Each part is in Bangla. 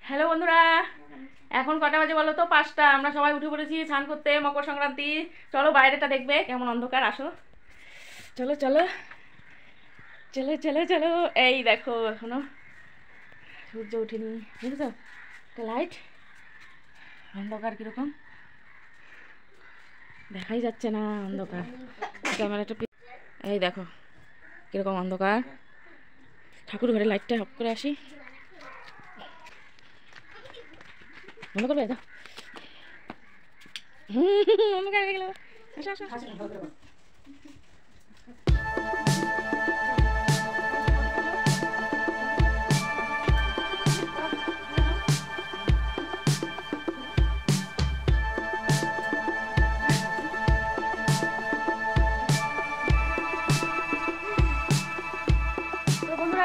হ্যালো বন্ধুরা, এখন কটা বাজে বলো তো? 5টা। আমরা সবাই উঠে পড়েছি স্নান করতে, মকর সংক্রান্তি। চলো বাইরেটা দেখবে কেমন অন্ধকার, আসো। চলো চলো চলো চলো চলো। এই দেখো এখনো সূর্য উঠেনি, বুঝেছো? একটা লাইট, অন্ধকার কিরকম দেখাই যাচ্ছে না, অন্ধকার। ক্যামেরাটা এই দেখো কিরকম অন্ধকার। ঠাকুর ঘরে লাইটটা অফ করে আসি, বন্ধ করবে? দাও। অন্ধকার হয়ে গেল। আসো আসো আসো।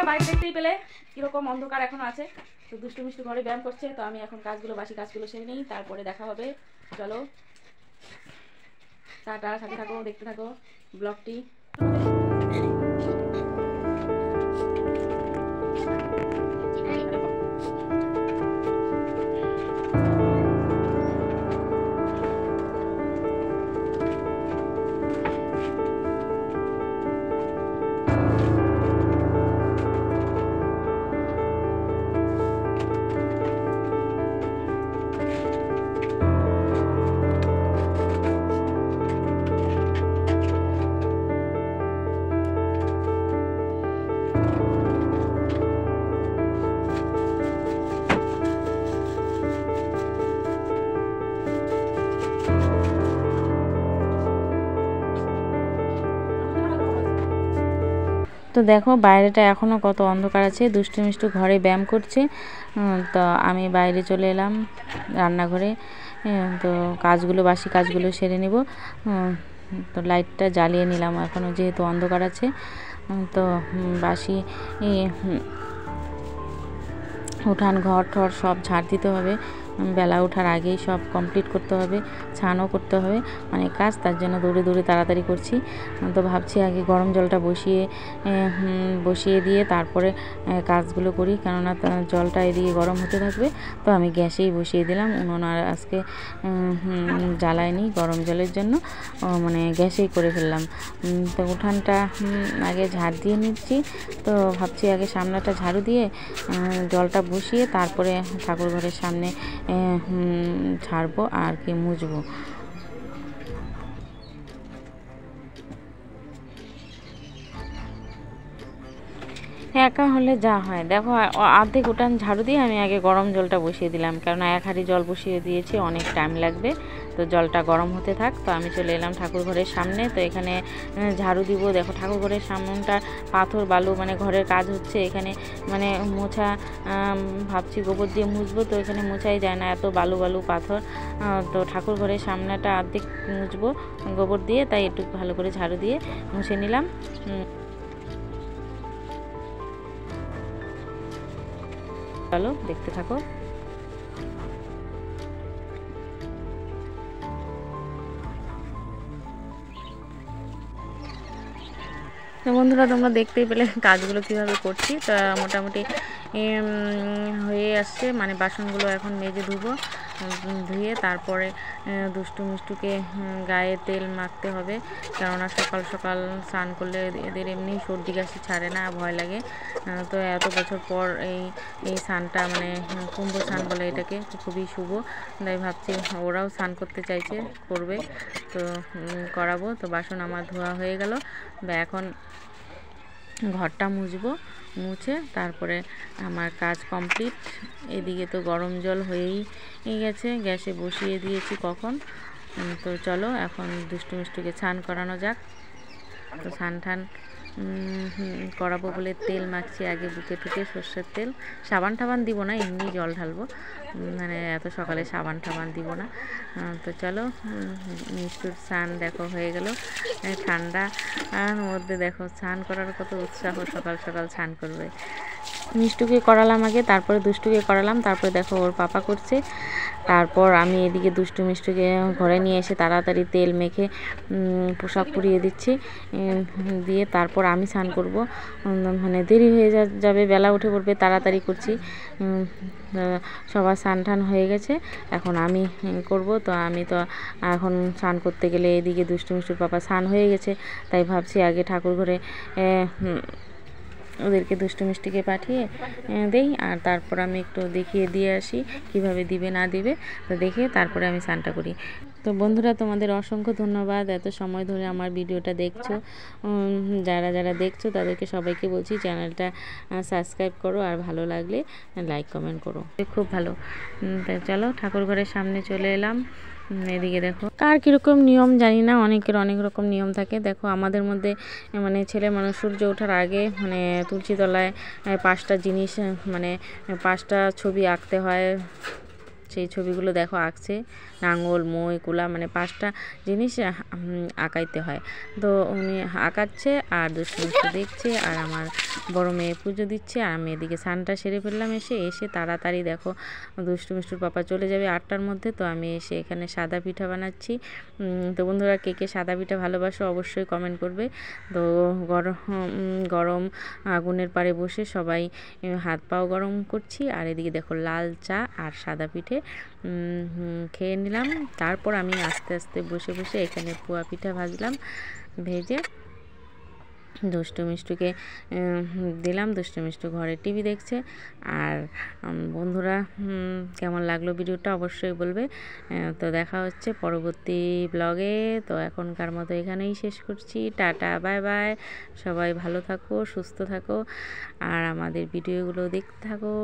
বাইরে দেখতেই পেলে কিরকম অন্ধকার এখনো আছে। তো দুষ্টু মিষ্টু ঘরে ব্যায়াম করছে, তো আমি এখন কাজগুলো বাসি কাজগুলো সেরে নিই, তারপরে দেখা হবে। চলো টাটা, সাথে থাকো, দেখতে থাকো ব্লগটি। তো দেখো বাইরেটা এখনও কত অন্ধকার আছে, দুষ্টু মিষ্টু ঘরে ব্যায়াম করছে। তো আমি বাইরে চলে এলাম রান্নাঘরে। তো কাজগুলো বাসি কাজগুলো সেরে নেব। তো লাইটটা জ্বালিয়ে নিলাম এখনও যেহেতু অন্ধকার আছে। তো বাসি উঠান ঘর ঠর সব ঝাড় দিতে হবে, বেলা ওঠার আগেই সব কমপ্লিট করতে হবে, স্নানও করতে হবে, অনেক কাজ, তার জন্য দৌড়ে দৌড়ে তাড়াতাড়ি করছি। তো ভাবছি আগে গরম জলটা বসিয়ে দিয়ে তারপরে কাজগুলো করি, কেননা জলটা এদিকে গরম হতে থাকবে। তো আমি গ্যাসেই বসিয়ে দিলাম, উনুন আর আজকে জ্বালাইনি গরম জলের জন্য, মানে গ্যাসেই করে ফেললাম। তো উঠানটা আগে ঝাড় দিয়ে নিচ্ছি। তো ভাবছি আগে সামনেটা ঝাড়ু দিয়ে জলটা বসিয়ে তারপরে ঠাকুর ঘরের সামনে ছাড়বো আর কি মুছবো। একা হলে যা হয় দেখো, অর্ধেক উঠান ঝাড়ু দিয়ে আমি আগে গরম জলটা বসিয়ে দিলাম, কেননা 1 হাঁড়ি জল বসিয়ে দিয়েছি, অনেক টাইম লাগবে। তো জলটা গরম হতে থাক। তো আমি চলে এলাম ঠাকুর ঘরের সামনে। তো এখানে ঝাড়ু দিব। দেখো ঠাকুর ঘরের সামনটা পাথর বালু, মানে ঘরের কাজ হচ্ছে এখানে, মানে মোছা, ভাবছি গোবর দিয়ে মুছবো, তো এখানে মোছাই যায় না, এত বালু বালু পাথর। তো ঠাকুর ঘরের সামনেটা অর্ধেক মুছবো গোবর দিয়ে, তাই একটু ভালো করে ঝাড়ু দিয়ে মুছে নিলাম। চলো দেখতে থাকো। তো বন্ধুরা তোমরা দেখতেই পেলে কাজগুলো কিভাবে করছি। তা মোটামুটি হয়ে আসছে, মানে বাসনগুলো এখন মেজে ধুয়ে তারপরে দুষ্টু মিষ্টুকে গায়ে তেল মাখতে হবে, কেননা সকাল সকাল স্নান করলে এদের এমনি সর্দি কাশি ছাড়ে না, ভয় লাগে। তো এত বছর পর এই স্নানটা, মানে কুম্ভ স্নান বলে এটাকে, খুবই শুভ। তাই ভাবছি ওরাও স্নান করতে চাইছে, করবে, তো করাবো। তো বাসন আমার ধোয়া হয়ে গেল, বা এখন ঘরটা মুছে তারপরে আমার কাজ কমপ্লিট। এদিকে তো গরম জল হয়েই গেছে, গ্যাসে বসিয়ে দিয়েছি কখন। তো চলো এখন দুষ্টু মিষ্টুকে স্নান করানো যাক। তো স্নান করাবো বলে তেল মাখছি আগে বুকে টুকে, সর্ষের তেল। সাবান টাবান দিব না, এমনি জল ঢালবো, মানে এত সকালে সাবান টাবান দিব না। তো চলো মিষ্টুর স্নান দেখো হয়ে গেল, ঠান্ডা মধ্যে দেখো স্নান করার কত উৎসাহ, সকাল সকাল স্নান করবে। মিষ্টুকে করালাম আগে, তারপরে দুষ্টুকে করালাম, তারপরে দেখো ওর পাপা করছে। তারপর আমি এদিকে দুষ্টু মিষ্টুকে ঘরে নিয়ে এসে তাড়াতাড়ি তেল মেখে পোশাক পরিয়ে দিচ্ছি, দিয়ে তারপর তারপর আমি স্নান করব, মানে দেরি হয়ে যাবে, বেলা উঠে পড়বে, তাড়াতাড়ি করছি। সবার স্নান টান হয়ে গেছে, এখন আমি করব। তো আমি তো এখন স্নান করতে গেলে এদিকে দুষ্টু মিষ্টুর পাপা স্নান হয়ে গেছে, তাই ভাবছি আগে ঠাকুর ঘরে ওদেরকে দুষ্টু মিষ্টিকে পাঠিয়ে দেই, আর তারপর আমি একটু দেখিয়ে দিয়ে আসি কিভাবে দিবে না দিবে, তো দেখে তারপরে আমি স্নানটা করি। তো বন্ধুরা, তোমাদের অসংখ্য ধন্যবাদ এত সময় ধরে আমার ভিডিওটা দেখছো। যারা যারা দেখছো তাদেরকে সবাইকে বলছি চ্যানেলটা সাবস্ক্রাইব করো, আর ভালো লাগলে লাইক কমেন্ট করো, খুব ভালো। তাই চলো ঠাকুর ঘরের সামনে চলে এলাম। এদিকে দেখো কার কীরকম নিয়ম জানি না, অনেকের অনেক রকম নিয়ম থাকে। দেখো আমাদের মধ্যে মানে ছেলে মানুষ সূর্য ওঠার আগে মানে তুলসী তলায় 5টা জিনিস, মানে 5টা ছবি আঁকতে হয়। সেই ছবিগুলো দেখো আঁকছে, নাঙ্গল, মই, কুলা, মানে 5টা জিনিস আঁকাইতে হয়। তো উনি আঁকাচ্ছে আর দুষ্টু মিষ্টু দেখছে, আর আমার বড় মেয়ে পুজো দিচ্ছে, আর আমি এদিকে স্নানটা সেরে ফেললাম। এসে তাড়াতাড়ি দেখো দুষ্টু মিষ্টুর পাপা চলে যাবে 8টার মধ্যে। তো আমি এসে এখানে সাদা পিঠা বানাচ্ছি। তো বন্ধুরা, কে কে সাদা পিঠা ভালোবাসো অবশ্যই কমেন্ট করবে। তো গরম আগুনের পাড়ে বসে সবাই হাত পাও গরম করছি, আর এদিকে দেখো লাল চা আর সাদা পিঠে খেয়ে নিলাম। তারপর আমি আস্তে আস্তে বসে বসে এখানে পোয়া পিঠা ভাজলাম, ভেজে দুষ্টু মিষ্টুকে দিলাম। দুষ্টু মিষ্টু ঘরে টিভি দেখছে। আর বন্ধুরা, কেমন লাগলো ভিডিওটা অবশ্যই বলবে। তো দেখা হচ্ছে পরবর্তী ব্লগে। তো এখনকার মতো এখানেই শেষ করছি, টাটা, বাই বাই। সবাই ভালো থাকো, সুস্থ থাকো, আর আমাদের ভিডিওগুলো দেখতে থাকো।